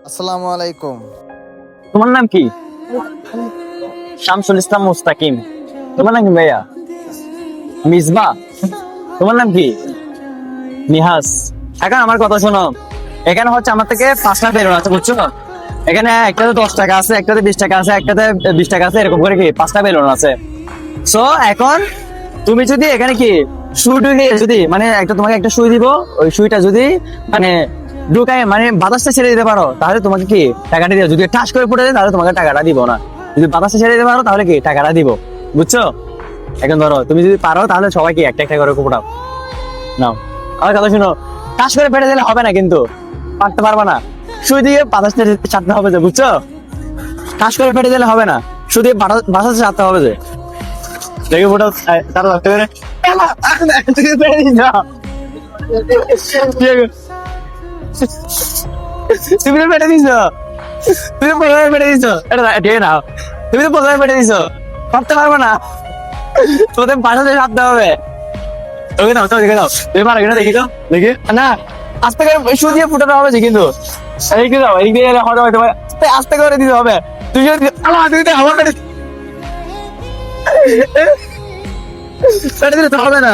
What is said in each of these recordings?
আসসালামু আলাইকুম। তোমার নাম কি? শামসুল ইসলাম মুস্তাকিম। তোমার নাম কি ভাইয়া? মিসবা। তোমার নাম কি? নিহাস। এখন আমার কথা শোনো, এখানে হচ্ছে আমার থেকে 5টা বেলুন আছে, বুঝছো? এখানে একটাতে 10 টাকা আছে, একটাতে 20 টাকা আছে, একটাতে 20 টাকা আছে, এরকম করে কি 5টা বেলুন আছে। সো এখন তুমি যদি এখানে কি সুই যদি মানে তোমাকে একটা সুই দিব, ওই সুইটা যদি মানে ঢুকায় মানে বাতাসটা ছেড়ে দিতে পারো, তাহলে তোমাকে কি টাকাটা দিব। যদি টাচ করে ফুটে দেয় তাহলে তোমাকে টাকাটা দিব না। যদি বাতাসটা ছেড়ে দিতে পারো তাহলে কি টাকাটা দিব, বুঝছো? এখন ধরো তুমি যদি পারো তাহলে সবাইকে একটা একটা করে ফুটাও। নাও, আমার কথা শুনো, টাচ করে ফেটে দিলে হবে না, কিন্তু পারতে পারবা না। সুই দিয়ে বাতাসটা ছাড়তে হবে যে, বুঝছো? টাচ করে ফেটে দিলে হবে না, সুই দিয়ে বাতাসটা ছাড়তে হবে যে। দেখে ফুটাও, তারা ধরতে পারে। তুমি তো পেটে দিছো, তুমি তো প্রথমে পেটে দিছো, এটা ঠিক নাও। তুমি তো প্রথমে পেটে দিছো, করতে পারবো না, তোদের বাসাতে সারতে হবে। ওকে দাও, দেখে দাও, তুমি পারো কিনা দেখি তো, দেখি না। আস্তে করে শু দিয়ে ফুটাতে হবে যে, কিন্তু এইদিকে দাও, এইদিক দিয়ে এলে হবে তোমার, আস্তে করে দিতে হবে। তুই যদি তুমি তো আমার পেটে পেটে দিলে তো হবে না।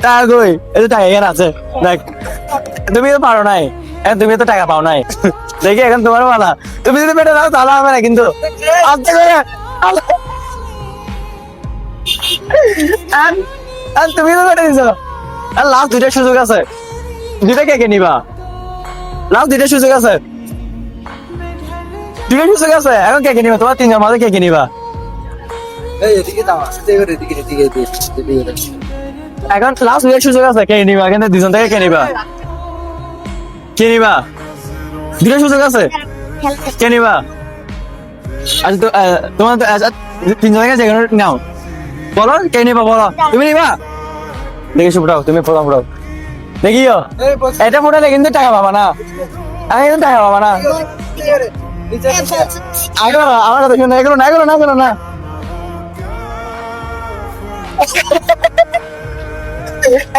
টাকা কই? এই তো টাকা এখানে আছে, দেখ। তুমি তো পারো নাই, এখন তুমি তো টাকা পাও নাই, দেখি এখন তোমার পালা। তুমি যদি পেটে দাও তাহলে হবে না, কিন্তু আস্তে করে। তুমি তো পেটে দিছো, আর লাস্ট 2টা সুযোগ আছে, 2টা কে নিবা? লাস্ট 2টা সুযোগ আছে, 2টা সুযোগ আছে, এখন কে নিবা? তোমার 3 জন মাঝে কে নিবা? এখন লাস্ট 2টা সুযোগ আছে, কে নিবা? এখানে 2জন থেকে কে নিবা? কে নিবা? 2টা সুযোগ আছে, কে নিবা? আচ্ছা তো তোমার তো 3 জন থেকে যেখানে নাও, বলো কে নিবা, বলো। তুমি নিবা? দেখি ফুটাও, তুমি প্রথম ফুটাও, দেখিও। এটা ফুটালে কিন্তু টাকা পাবা না, আমি কিন্তু টাকা পাবা না। আমার কথা শুনো, এগুলো না, এগুলো না, এগুলো না।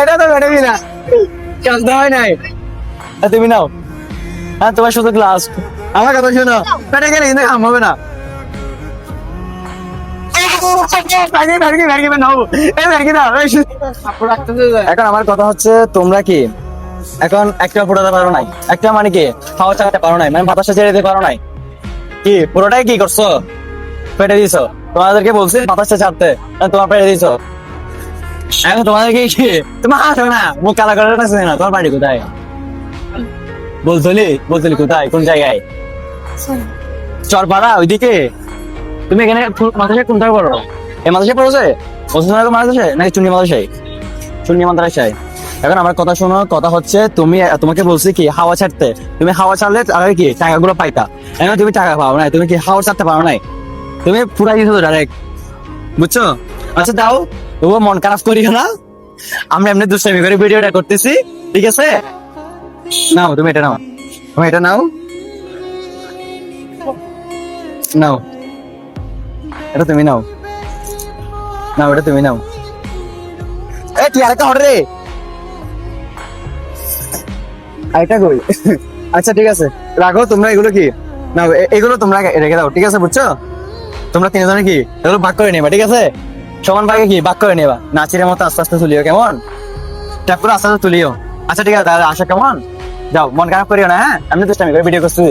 এটা তো ম্যাডামই না, কাজটা হয় নাই। তুমি নাও, হ্যাঁ তোমার শুধু ক্লাস। আমার কথা শুনো, পেটে গেলে কিন্তু কাম হবে না। এখন আমার কথা হচ্ছে, তোমরা কি এখন একটা ফোটাতে পারো নাই? একটা মানে কি খাওয়া চালাতে পারো নাই, মানে বাতাসটা ছেড়ে দিতে পারো নাই, কি পুরোটাই কি করছো? পেটে দিছো। তোমাদেরকে বলছি বাতাসটা ছাড়তে, তোমার পেটে দিছো। এখন তোমাদেরকে কি তোমার আসো না, মুখ কালা করে না, তোমার বাড়ি কোথায়? বলতলি কোথায়, কোন জায়গায়? চরপাড়া ওইদিকে? তুমি এখানে মাদ্রাসায় কোনটা পড়ো? এই মাদ্রাসায় পড়েছে? ওসমানী মাদ্রাসায় নাকি চুন্নি মাদ্রাসায়? চুন্নি মাদ্রাসায়। এখন আমার কথা শোনো, কথা হচ্ছে তোমাকে বলছি কি হাওয়া ছাড়তে, তুমি হাওয়া ছাড়লে তাহলে কি টাকাগুলো পাইতা। এখন তুমি টাকা পাও নাই, তুমি কি হাওয়া ছাড়তে পারো নাই, তুমি পুরাই দিছো ডাইরেক্ট, বুঝছো? আচ্ছা দাও, তবুও মন খারাপ করিও না, আমরা এমনি দুষ্টামি করে ভিডিওটা করতেছি, ঠিক আছে? নাও, তুমি এটা নাও, তুমি এটা নাও, নাও এটা তুমি নাও, নাও এটা তুমি নাও। এ তুই আরেকটা অর্ডার রে, আরেকটা কই? আচ্ছা ঠিক আছে, রাখো তোমরা এগুলো, কি নাও এগুলো তোমরা রেখে দাও, ঠিক আছে? বুঝছো? তোমরা 3 জনে কি এগুলো ভাগ করে নেবা, ঠিক আছে? সমান ভাগে কি ভাগ করে নেবা, নাচিরের মতো আস্তে আস্তে তুলিও, কেমন? ট্যাপ করে আস্তে আস্তে তুলিও। আচ্ছা ঠিক আছে, তাহলে আসো, কেমন? যাও, মন খারাপ করিও না, হ্যাঁ? আমি তো আমি ভিডিও করছি।